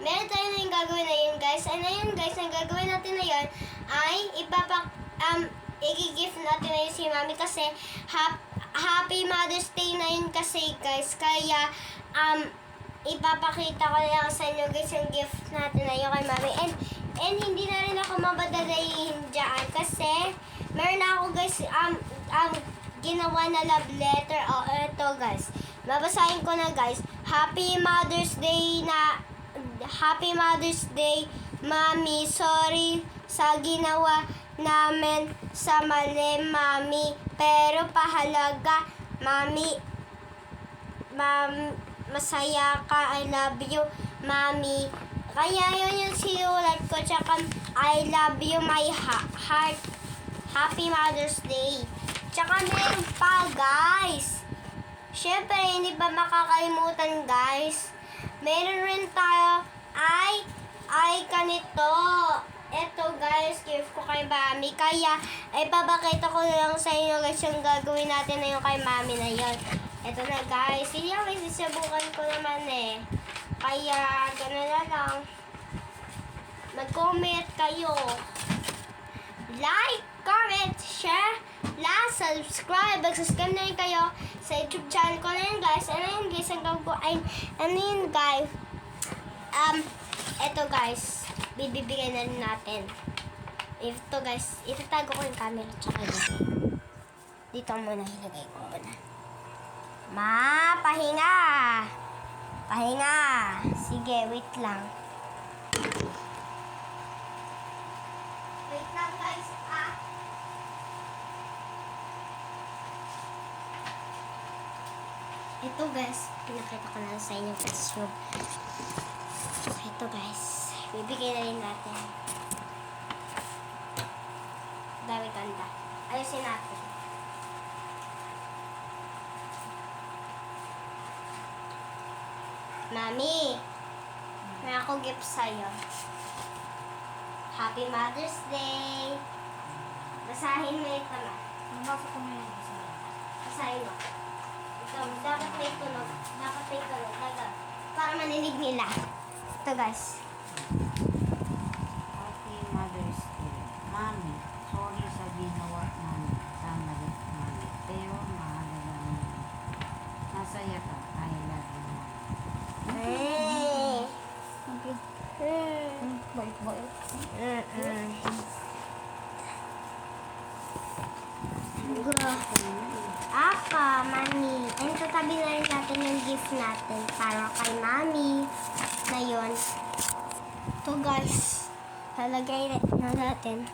meron tayo na yung gagawin na yun, guys. And ayun, guys, ang gagawin natin na yun ay i-gift natin na yun si Mami kasi Happy Mother's Day na yun kasi, guys. Kaya, ipapakita ko lang sa inyo, guys, yung gift natin na yun kay Mami. And hindi na rin ako mabadalayin dyan kasi meron na ako, guys, ginawa na love letter. Ito, guys. Babasahin ko na, guys. Happy Mother's Day, Mami. Sorry sa ginawa namin sa mali, Mami. Pero pahalaga, Mami. Masaya ka. I love you, Mami. Kaya yun yung sinulat ko. Tsaka, I love you, my heart. Happy Mother's Day. Tsaka meron pa, guys. Siyempre, hindi pa makakalimutan, guys. Meron rin tayo ay ganito. Ito, guys, gift ko kay Mami. Kaya, papakita ko na lang sa inyo, guys, yung gagawin natin na yung kay Mami na yun. Ito na, guys. Hindi ako isisabukan ko naman eh. Kaya, gano'n na lang. Mag-comment kayo. Like, comment, share, subscribe. Mag-subscribe na rin kayo sa YouTube channel ko na yun, guys. Ano yun, guys? Hanggang po ay, ano yun, guys? Eto, guys. Bibigyan na rin natin. Ito, guys. Itatago ko yung camera. Tsaka ilagay. Dito muna ilagay ko muna. Pahinga. Pahinga. Sige, wait lang. Wait lang, guys. Ito, guys. Pinakita ko na sa inyo, guys. Ito, guys. Bibigay na rin natin. Dami ganda. Ayusin natin. Mami, may ako gift sa'yo. Happy Mother's Day. Basahin mo ito na. Nabasa ko na yan. Basahin mo. Ito, dapat may tunog. Para maninig nila. Ito, guys. Happy Mother's Day. Mami, sorry sa ginawa namin sa mali, Mami. Pero mahalaga namin. Masaya ka. I love you, Mami. Hey. Bait-bait. Mami. And tatabi na rin natin yung gift natin para kay Mami na yun. Ito, guys. Halagay na natin.